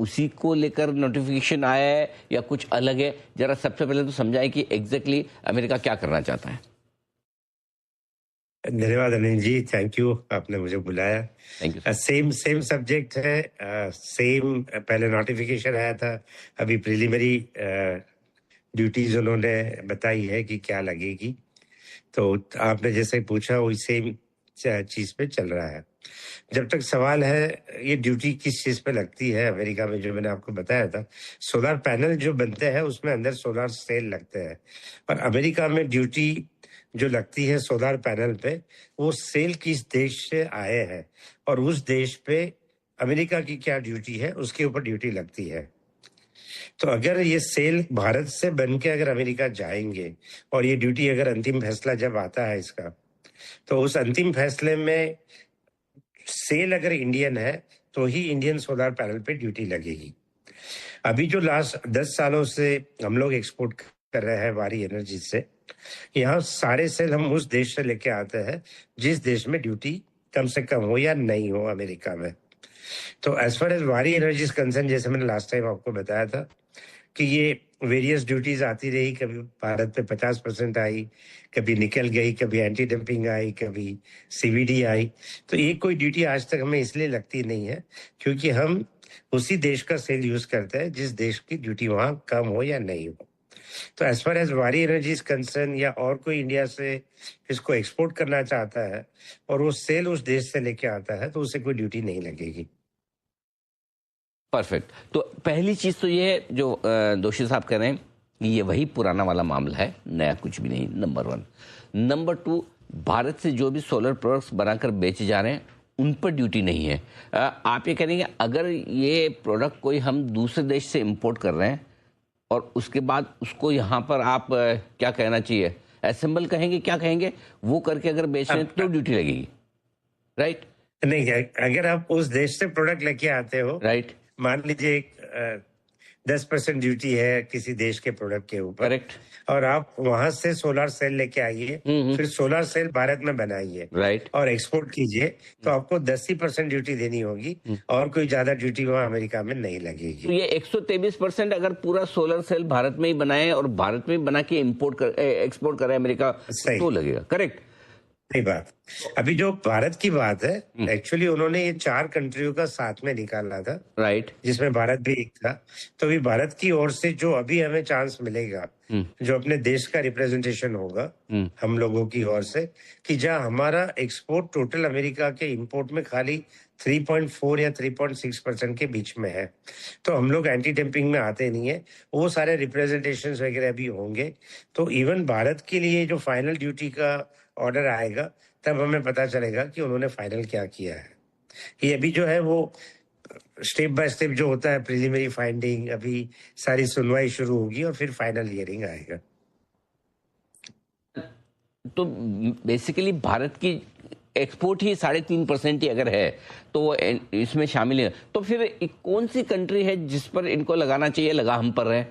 उसी को लेकर नोटिफिकेशन आया है या कुछ अलग है? जरा सबसे पहले तो समझाएं कि एग्जैक्टली अमेरिका क्या करना चाहता है। धन्यवाद अनिल जी, थैंक यू, आपने मुझे बुलाया। Thank you. Same same subject है, सेम पहले नोटिफिकेशन आया था, अभी प्रिलिमिनरी ड्यूटीज उन्होंने बताई है कि क्या लगेगी। तो आपने जैसे पूछा वही सेम चीज पे चल रहा है। जब तक सवाल है ये ड्यूटी किस चीज पे लगती है अमेरिका में, जो मैंने आपको बताया था, सोलर पैनल जो बनते हैं उसमें अंदर सोलर सेल लगते हैं। और अमेरिका में ड्यूटी जो लगती है सोलर पैनल पे, वो सेल किस देश से आए हैं और उस देश पे अमेरिका की क्या ड्यूटी है उसके ऊपर ड्यूटी लगती है। तो अगर ये सेल भारत से बन के अगर अमेरिका जाएंगे और ये ड्यूटी अगर अंतिम फैसला जब आता है इसका, तो उस अंतिम फैसले में सेल अगर इंडियन है तो ही इंडियन सोलर पैनल पे ड्यूटी लगेगी। अभी जो लास्ट 10 सालों से हम लोग एक्सपोर्ट कर रहे हैं वारी एनर्जी से, यहाँ सारे सेल हम उस देश से लेके आते हैं जिस देश में ड्यूटी कम से कम हो या नहीं हो अमेरिका में। तो एज फार एज वारी एनर्जी कंसर्न, जैसे मैंने लास्ट टाइम आपको बताया था कि ये वेरियस ड्यूटीज आती रही, कभी भारत पे 50% आई, कभी निकल गई, कभी एंटी डंपिंग आई, कभी सीवीडी आई। तो ये कोई ड्यूटी आज तक हमें इसलिए लगती नहीं है क्योंकि हम उसी देश का सेल यूज करते हैं जिस देश की ड्यूटी वहां कम हो या नहीं हो। तो एज फार एज वारी एनर्जी कंसर्न, या और कोई इंडिया से इसको एक्सपोर्ट करना चाहता है और वो सेल उस देश से लेके आता है तो उसे कोई ड्यूटी नहीं लगेगी। परफेक्ट। तो पहली चीज तो ये है जो दोषी साहब कह रहे हैं कि ये वही पुराना वाला मामला है, नया कुछ भी नहीं, नंबर 1। नंबर 2, भारत से जो भी सोलर प्रोडक्ट्स बनाकर बेचे जा रहे हैं उन पर ड्यूटी नहीं है। आप ये कहेंगे अगर ये प्रोडक्ट कोई हम दूसरे देश से इंपोर्ट कर रहे हैं और उसके बाद उसको यहाँ पर आप क्या कहना चाहिए, असेंबल कहेंगे, क्या कहेंगे, वो करके अगर बेच रहे हैं तो ड्यूटी लगेगी, राइट? नहीं, अगर आप उस देश से प्रोडक्ट लेके आते हो, राइट, मान लीजिए 10% ड्यूटी है किसी देश के प्रोडक्ट के ऊपर, करेक्ट, और आप वहां से सोलर सेल लेके आइए, फिर सोलर सेल भारत में बनाइए, राइट, और एक्सपोर्ट कीजिए, तो आपको 10% ड्यूटी देनी होगी और कोई ज्यादा ड्यूटी वहां अमेरिका में नहीं लगेगी। तो ये 123% अगर पूरा सोलर सेल भारत में ही बनाए और भारत में बना के एक्सपोर्ट करे अमेरिका, तो लगेगा, करेक्ट? सही बात। अभी जो भारत की बात है, एक्चुअली उन्होंने ये 4 कंट्रियों का साथ में निकाला था, राइट, जिसमें भारत भी एक था। तो अभी भारत की ओर से जो अभी हमें चांस मिलेगा, जो अपने देश का रिप्रेजेंटेशन होगा हम लोगों की ओर से, कि जहां हमारा एक्सपोर्ट टोटल अमेरिका के इंपोर्ट में खाली 3.4 या 3.6% के बीच में है, तो हम लोग एंटी डंपिंग में आते नहीं है, वो सारे रिप्रेजेंटेशन वगैरह भी होंगे। तो इवन भारत के लिए जो फाइनल ड्यूटी का ऑर्डर आएगा तब हमें पता चलेगा कि उन्होंने फाइनल क्या किया है। ये अभी जो है वो स्टेप बाय स्टेप जो होता है, प्रिलिमिनरी फाइंडिंग, अभी सारी सुनवाई शुरू होगी और फिर फाइनल हियरिंग आएगा। तो बेसिकली भारत की एक्सपोर्ट ही 3.5% ही अगर है तो वो इसमें शामिल है, तो फिर कौन सी कंट्री है जिस पर इनको लगाना चाहिए, लगा हम पर है?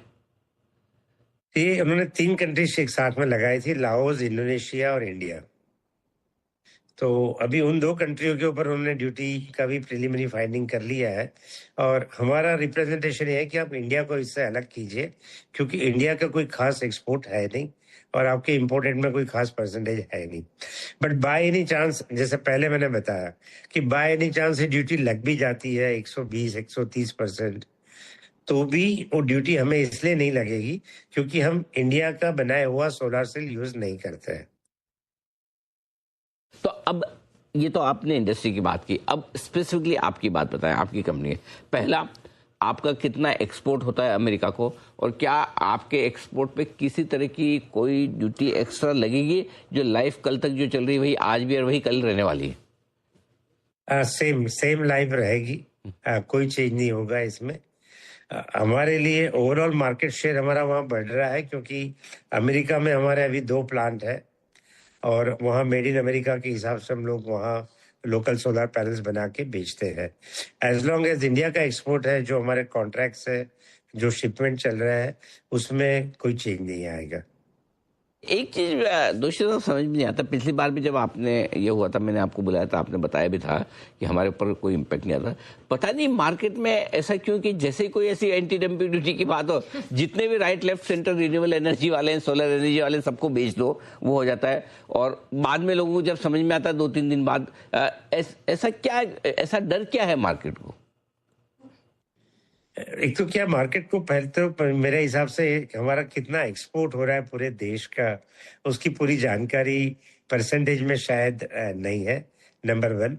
ये उन्होंने 3 कंट्रीज एक साथ में लगाई थी, लाओस, इंडोनेशिया और इंडिया। तो अभी उन 2 कंट्रियों के ऊपर उन्होंने ड्यूटी का भी प्रिलिमिनरी फाइंडिंग कर लिया है, और हमारा रिप्रेजेंटेशन ये है कि आप इंडिया को इससे अलग कीजिए, क्योंकि इंडिया का कोई खास एक्सपोर्ट है नहीं और आपके इम्पोर्टेड में कोई खास परसेंटेज है नहीं। बट बाय एनी चांस, जैसे पहले मैंने बताया कि बाय एनी चांस ड्यूटी लग भी जाती है 120-130%, तो भी वो ड्यूटी हमें इसलिए नहीं लगेगी क्योंकि हम इंडिया का बनाया हुआ सोलर सेल यूज नहीं करते हैं। तो अब ये तो आपने इंडस्ट्री की बात की, अब स्पेसिफिकली आपकी बात बताएं, आपकी कंपनी। पहला, आपका कितना एक्सपोर्ट होता है अमेरिका को, और क्या आपके एक्सपोर्ट पे किसी तरह की कोई ड्यूटी एक्स्ट्रा लगेगी जो लाइफ कल तक जो चल रही है वही आज भी और वही कल रहने वाली है? सेम लाइफ रहेगी, कोई चेंज नहीं होगा इसमें। हमारे लिए ओवरऑल मार्केट शेयर हमारा वहाँ बढ़ रहा है क्योंकि अमेरिका में हमारे अभी 2 प्लांट है और वहाँ मेड इन अमेरिका के हिसाब से हम लोग वहाँ लोकल सोलर पैनल्स बना के बेचते हैं। एज लॉन्ग एज इंडिया का एक्सपोर्ट है, जो हमारे कॉन्ट्रैक्ट्स है, जो शिपमेंट चल रहा है, उसमें कोई चेंज नहीं आएगा। एक चीज दोषी साहब समझ में नहीं आता, पिछली बार भी जब आपने ये हुआ था, मैंने आपको बुलाया था, आपने बताया भी था कि हमारे ऊपर कोई इम्पैक्ट नहीं आता। पता नहीं मार्केट में ऐसा क्यों कि जैसे कोई ऐसी एंटी डंपिंग ड्यूटी की बात हो, जितने भी right left centre renewable energy वाले हैं, सोलर एनर्जी वाले, सबको बेच दो, वो हो जाता है। और बाद में लोगों को जब समझ में आता है 2-3 दिन बाद, ऐसा क्या, ऐसा डर क्या है मार्केट को? एक तो क्या मार्केट को पहले तो मेरे हिसाब से हमारा कितना एक्सपोर्ट हो रहा है पूरे देश का, उसकी पूरी जानकारी परसेंटेज में शायद नहीं है, नंबर वन।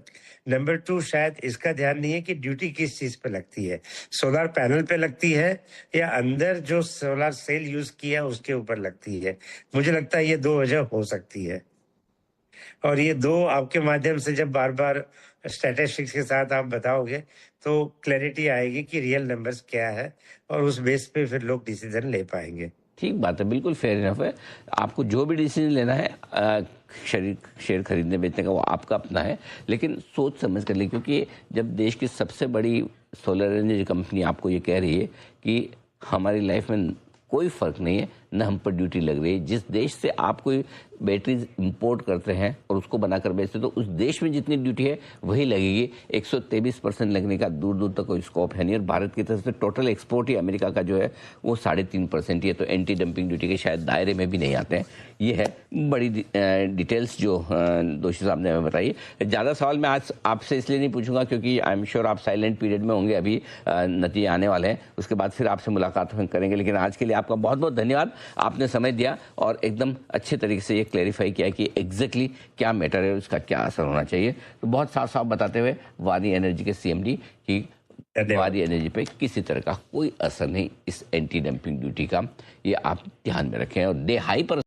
नंबर टू, शायद इसका ध्यान नहीं है कि ड्यूटी किस चीज पे लगती है, सोलर पैनल पे लगती है या अंदर जो सोलर सेल यूज किया उसके ऊपर लगती है। मुझे लगता है ये दो वजह हो सकती है, और ये दो आपके माध्यम से जब बार बार स्टैटिस्टिक्स के साथ आप बताओगे तो क्लैरिटी आएगी कि रियल नंबर्स क्या है, और उस बेस पे फिर लोग डिसीजन ले पाएंगे। ठीक बात है, बिल्कुल फेयर इनफ है। आपको जो भी डिसीजन लेना है शेयर खरीदने बेचने का, वो आपका अपना है, लेकिन सोच समझ कर ले, क्योंकि जब देश की सबसे बड़ी सोलर एनर्जी कंपनी आपको ये कह रही है कि हमारी लाइफ में कोई फर्क नहीं है, न हम पर ड्यूटी लग रही है, जिस देश से आप कोई बैटरीज इंपोर्ट करते हैं और उसको बनाकर बेचते हैं, तो उस देश में जितनी ड्यूटी है वही लगेगी। 123% लगने का दूर दूर तक कोई स्कोप है नहीं। और भारत की तरफ से टोटल एक्सपोर्ट ही अमेरिका का जो है वो 3.5% ही है, तो एंटी डंपिंग ड्यूटी के शायद दायरे में भी नहीं आते हैं। ये है बड़ी डिटेल्स जो दोषी साहब ने हमें बताई। ज़्यादा सवाल मैं आज आपसे इसलिए नहीं पूछूंगा क्योंकि आई एम श्योर आप साइलेंट पीरियड में होंगे, अभी नतीजे आने वाले हैं, उसके बाद फिर आपसे मुलाकात हम करेंगे। लेकिन आज के लिए आपका बहुत बहुत धन्यवाद, आपने समय दिया और एकदम अच्छे तरीके से ये क्लैरिफाई किया कि एग्जैक्टली क्या मैटर है, उसका क्या असर होना चाहिए। तो बहुत साफ साफ बताते हुए वादी एनर्जी के सीएमडी की वादी एनर्जी पे किसी तरह का कोई असर नहीं इस एंटी डंपिंग ड्यूटी का, ये आप ध्यान में रखें। और डे हाई पर